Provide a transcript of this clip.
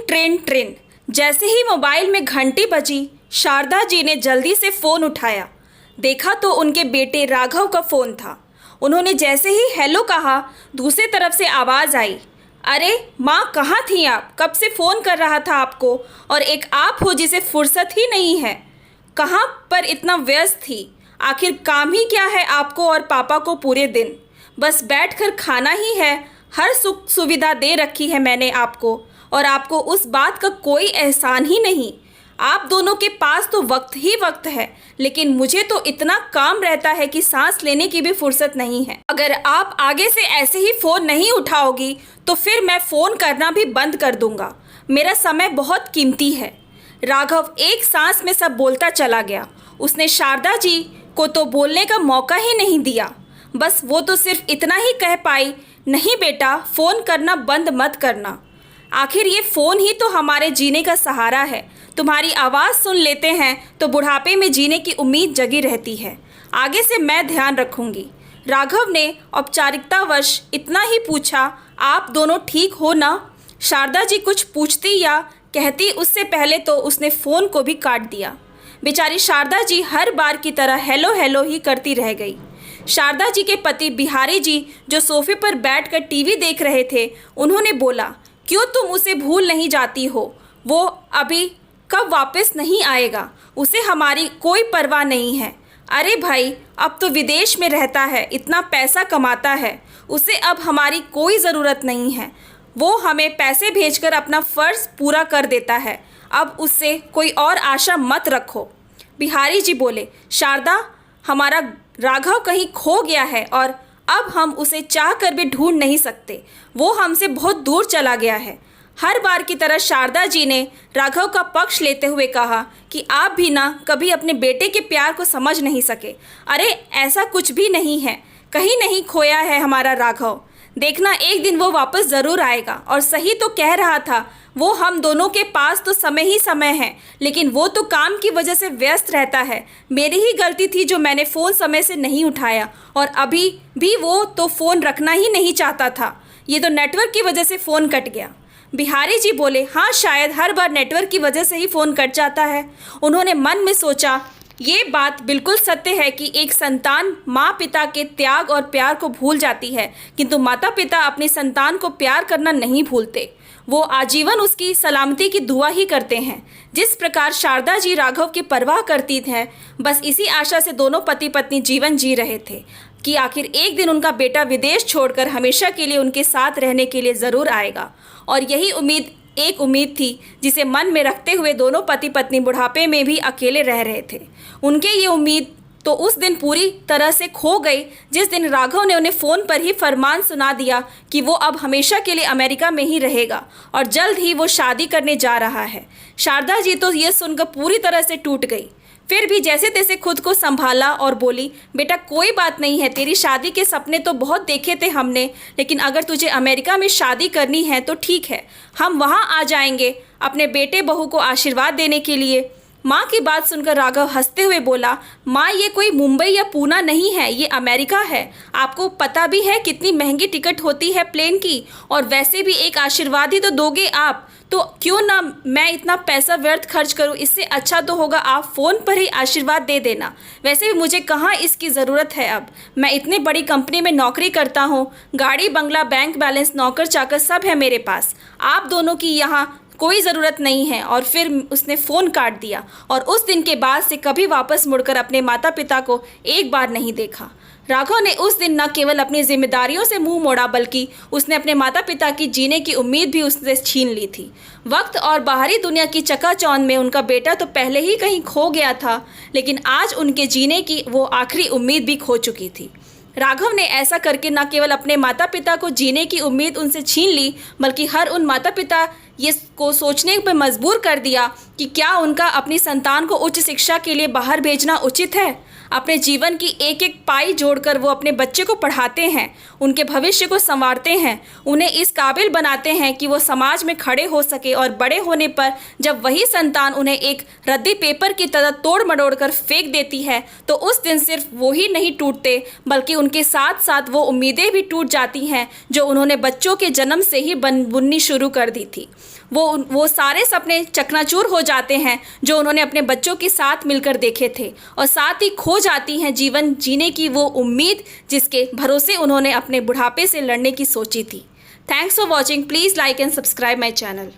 Train train. जैसे ही mobile में घंटी बजी, शारदा जी ने जल्दी से फ़ोन उठाया। देखा तो उनके बेटे राघव का फ़ोन था। उन्होंने जैसे ही हेलो कहा, दूसरी तरफ से आवाज़ आई, अरे माँ कहाँ थी आप? कब से फ़ोन कर रहा था आपको, और एक आप हो जिसे फुर्सत ही नहीं है। कहाँ पर इतना व्यस्त थी? आखिर काम ही क्या है आपको और पापा को पूरे दिन? बस बैठकर खाना ही है। हर सुख सुविधा दे रखी है मैंने आपको, और आपको उस बात का कोई एहसान ही नहीं। आप दोनों के पास तो वक्त ही वक्त है, लेकिन मुझे तो इतना काम रहता है कि सांस लेने की भी फुर्सत नहीं है। अगर आप आगे से ऐसे ही फ़ोन नहीं उठाओगी तो फिर मैं फ़ोन करना भी बंद कर दूंगा। मेरा समय बहुत कीमती है। राघव एक सांस में सब बोलता चला गया। उसने शारदा जी को तो बोलने का मौका ही नहीं दिया। बस वो तो सिर्फ इतना ही कह पाई, नहीं बेटा, फ़ोन करना बंद मत करना। आखिर ये फ़ोन ही तो हमारे जीने का सहारा है। तुम्हारी आवाज़ सुन लेते हैं तो बुढ़ापे में जीने की उम्मीद जगी रहती है। आगे से मैं ध्यान रखूंगी। राघव ने औपचारिकतावश इतना ही पूछा, आप दोनों ठीक हो ना? शारदा जी कुछ पूछती या कहती उससे पहले तो उसने फ़ोन को भी काट दिया। बेचारी शारदा जी हर बार की तरह हेलो हेलो ही करती रह गई। शारदा जी के पति बिहारी जी, जो सोफे पर बैठकर टीवी देख रहे थे, उन्होंने बोला, क्यों तुम उसे भूल नहीं जाती हो? वो अभी कब वापस नहीं आएगा? उसे हमारी कोई परवाह नहीं है। अरे भाई, अब तो विदेश में रहता है, इतना पैसा कमाता है, उसे अब हमारी कोई ज़रूरत नहीं है। वो हमें पैसे भेजकर अपना फ़र्ज़ पूरा कर देता है। अब उससे कोई और आशा मत रखो। बिहारी जी बोले, शारदा, हमारा राघव कहीं खो गया है और अब हम उसे चाह कर भी ढूंढ नहीं सकते। वो हमसे बहुत दूर चला गया है। हर बार की तरह शारदा जी ने राघव का पक्ष लेते हुए कहा कि आप भी ना कभी अपने बेटे के प्यार को समझ नहीं सके। अरे ऐसा कुछ भी नहीं है, कहीं नहीं खोया है हमारा राघव। देखना एक दिन वो वापस ज़रूर आएगा। और सही तो कह रहा था, वो हम दोनों के पास तो समय ही समय है, लेकिन वो तो काम की वजह से व्यस्त रहता है। मेरी ही गलती थी जो मैंने फ़ोन समय से नहीं उठाया, और अभी भी वो तो फ़ोन रखना ही नहीं चाहता था। ये तो नेटवर्क की वजह से फ़ोन कट गया। बिहारी जी बोले, हाँ, शायद हर बार नेटवर्क की वजह से ही फ़ोन कट जाता है। उन्होंने मन में सोचा, ये बात बिल्कुल सत्य है कि एक संतान माँ पिता के त्याग और प्यार को भूल जाती है, किंतु माता पिता अपनी संतान को प्यार करना नहीं भूलते। वो आजीवन उसकी सलामती की दुआ ही करते हैं। जिस प्रकार शारदा जी राघव की परवाह करती हैं, बस इसी आशा से दोनों पति पत्नी जीवन जी रहे थे कि आखिर एक दिन उनका बेटा विदेश छोड़कर हमेशा के लिए उनके साथ रहने के लिए ज़रूर आएगा। और यही एक उम्मीद थी जिसे मन में रखते हुए दोनों पति पत्नी बुढ़ापे में भी अकेले रह रहे थे। उनके ये उम्मीद तो उस दिन पूरी तरह से खो गई जिस दिन राघव ने उन्हें फ़ोन पर ही फरमान सुना दिया कि वो अब हमेशा के लिए अमेरिका में ही रहेगा और जल्द ही वो शादी करने जा रहा है। शारदा जी तो ये सुनकर पूरी तरह से टूट गई। फिर भी जैसे तैसे खुद को संभाला और बोली, बेटा कोई बात नहीं है, तेरी शादी के सपने तो बहुत देखे थे हमने, लेकिन अगर तुझे अमेरिका में शादी करनी है तो ठीक है, हम वहाँ आ जाएंगे अपने बेटे बहू को आशीर्वाद देने के लिए। माँ की बात सुनकर राघव हंसते हुए बोला, माँ, ये कोई मुंबई या पूना नहीं है, ये अमेरिका है। आपको पता भी है कितनी महंगी टिकट होती है प्लेन की, और वैसे भी एक आशीर्वाद ही तो दोगे आप, तो क्यों ना मैं इतना पैसा व्यर्थ खर्च करूं? इससे अच्छा तो होगा आप फ़ोन पर ही आशीर्वाद दे देना। वैसे भी मुझे कहाँ इसकी ज़रूरत है, अब मैं इतनी बड़ी कंपनी में नौकरी करता हूँ, गाड़ी बंगला बैंक बैलेंस नौकर चाकर सब है मेरे पास। आप दोनों की यहाँ कोई ज़रूरत नहीं है। और फिर उसने फ़ोन काट दिया और उस दिन के बाद से कभी वापस मुड़कर अपने माता पिता को एक बार नहीं देखा। राघव ने उस दिन न केवल अपनी जिम्मेदारियों से मुंह मोड़ा, बल्कि उसने अपने माता पिता की जीने की उम्मीद भी उससे छीन ली थी। वक्त और बाहरी दुनिया की चकाचौंध में उनका बेटा तो पहले ही कहीं खो गया था, लेकिन आज उनके जीने की वो आखिरी उम्मीद भी खो चुकी थी। राघव ने ऐसा करके न केवल अपने माता पिता को जीने की उम्मीद उनसे छीन ली, बल्कि हर उन माता पिता ये को सोचने पर मजबूर कर दिया कि क्या उनका अपनी संतान को उच्च शिक्षा के लिए बाहर भेजना उचित है। अपने जीवन की एक एक पाई जोड़कर वो अपने बच्चे को पढ़ाते हैं, उनके भविष्य को संवारते हैं, उन्हें इस काबिल बनाते हैं कि वो समाज में खड़े हो सके और बड़े होने पर जब वही संतान उन्हें एक रद्दी पेपर की तरह तोड़ मरोड़ कर फेंक देती है तो उस दिन सिर्फ वो ही नहीं टूटते बल्कि उनके साथ साथ वो उम्मीदें भी टूट जाती हैं जो उन्होंने बच्चों के जन्म से ही बुननी शुरू कर दी थी। वो सारे सपने चकनाचूर हो जाते हैं जो उन्होंने अपने बच्चों के साथ मिलकर देखे थे और साथ ही खो जाती हैं जीवन जीने की वो उम्मीद जिसके भरोसे उन्होंने अपने बुढ़ापे से लड़ने की सोची थी। Thanks for watching. Please like and subscribe my channel.